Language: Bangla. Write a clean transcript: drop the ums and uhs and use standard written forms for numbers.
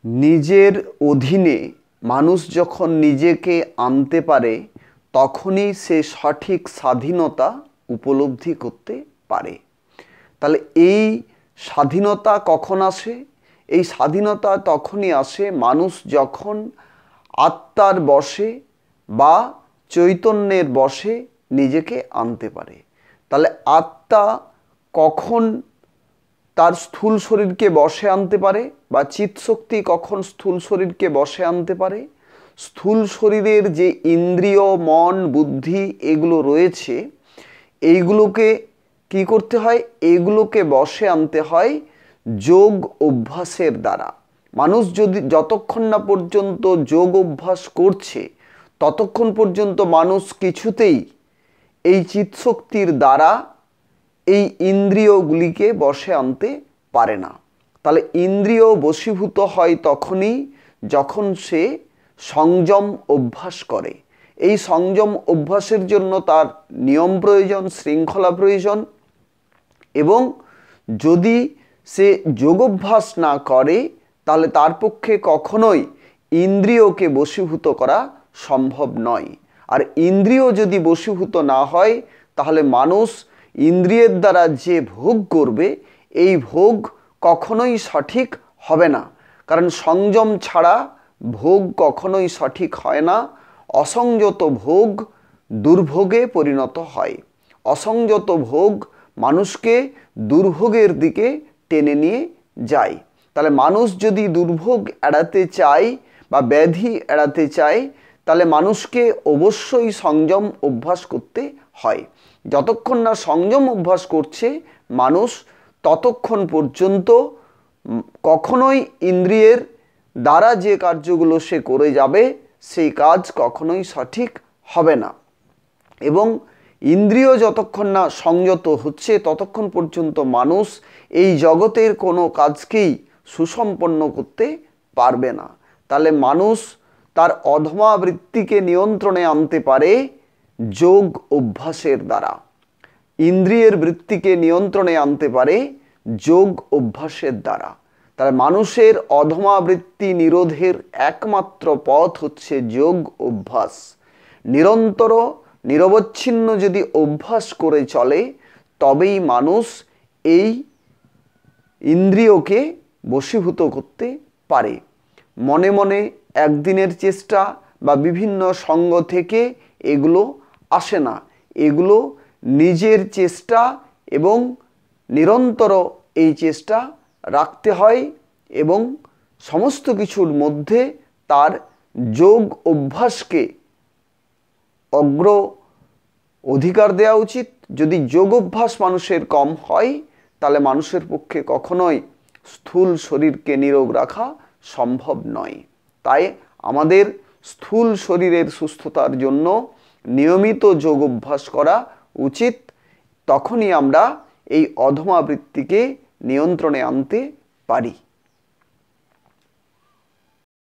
নিজের অধীনে মানুষ যখন নিজেকে আনতে পারে তখনই সে সঠিক স্বাধীনতা উপলব্ধি করতে পারে। তাহলে এই স্বাধীনতা কখন আসে? এই স্বাধীনতা তখনই আসে মানুষ যখন আত্মার বশে বা চৈতন্যের বশে নিজেকে আনতে পারে। তাহলে আত্মা কখন তার স্থূল শরীরকে বশে আনতে পারে বা চিৎশক্তি কখন স্থূল শরীরকে বশে আনতে পারে? স্থূল শরীরের যে ইন্দ্রিয়, মন, বুদ্ধি এগুলো রয়েছে, এইগুলোকে কি করতে হয়? এগুলোকে বশে আনতে হয় যোগ অভ্যাসের দ্বারা। মানুষ যতক্ষণ না পর্যন্ত যোগ অভ্যাস করছে ততক্ষণ পর্যন্ত মানুষ কিছুতেই এই চিৎশক্তির দ্বারা এই ইন্দ্রিয়গুলিকে বশে আনতে পারে না। তাহলে ইন্দ্রিয় বশীভূত হয় তখনই যখন সে সংযম অভ্যাস করে। এই সংযম অভ্যাসের জন্য তার নিয়ম প্রয়োজন, শৃঙ্খলা প্রয়োজন, এবং যদি সে যোগাভ্যাস না করে তাহলে তার পক্ষে কখনোই ইন্দ্রিয়কে বশীভূত করা সম্ভব নয়। আর ইন্দ্রিয় যদি বশীভূত না হয় তাহলে মানুষ ইন্দ্রিয়ের দ্বারা যে ভোগ করবে এই ভোগ কখনোই সঠিক হবে না। কারণ সংযম ছাড়া ভোগ কখনোই সঠিক হয় না। অসংযত ভোগ দুর্ভোগে পরিণত হয়। অসংযত ভোগ মানুষকে দুর্ভোগের দিকে টেনে নিয়ে যায়। তাহলে মানুষ যদি দুর্ভোগ এড়াতে চায় বা ব্যাধি এড়াতে চায় তাহলে মানুষকে অবশ্যই সংযম অভ্যাস করতে হয়। যতক্ষণ না সংযম অভ্যাস করছে মানুষ ততক্ষণ পর্যন্ত কখনোই ইন্দ্রিয়ের দ্বারা যে কার্যগুলো সে করে যাবে সেই কাজ কখনোই সঠিক হবে না। এবং ইন্দ্রিয় যতক্ষণ না সংযত হচ্ছে ততক্ষণ পর্যন্ত মানুষ এই জগতের কোনো কাজকেই সুসম্পন্ন করতে পারবে না। তাহলে মানুষ তার অধমা বৃত্তিকে নিয়ন্ত্রণে আনতে পারে যোগ অভ্যাসের দ্বারা। ইন্দ্রিয়ের বৃত্তিকে নিয়ন্ত্রণে আনতে পারে যোগ অভ্যাসের দ্বারা। তাহলে মানুষের অধমা বৃত্তি নিরোধের একমাত্র পথ হচ্ছে যোগ অভ্যাস। নিরন্তর নিরবচ্ছিন্ন যদি অভ্যাস করে চলে তবেই মানুষ এই ইন্দ্রিয়কে বশীভূত করতে পারে। মনে মনে একদিনের চেষ্টা বা বিভিন্ন সঙ্গ থেকে এগুলো আসে না। এগুলো নিজের চেষ্টা এবং নিরন্তর এই চেষ্টা রাখতে হয় এবং সমস্ত কিছুর মধ্যে তার যোগ অভ্যাসকে অগ্র অধিকার দেওয়া উচিত। যদি যোগ অভ্যাস মানুষের কম হয় তাহলে মানুষের পক্ষে কখনোই স্থূল শরীরকে নিরোগ রাখা সম্ভব নয়। তাই আমাদের স্থূল শরীরের সুস্থতার জন্য নিয়মিত যোগ অভ্যাস করা উচিত। তখনই আমরা এই অধমা বৃত্তিকে নিয়ন্ত্রণে আনতে পারি।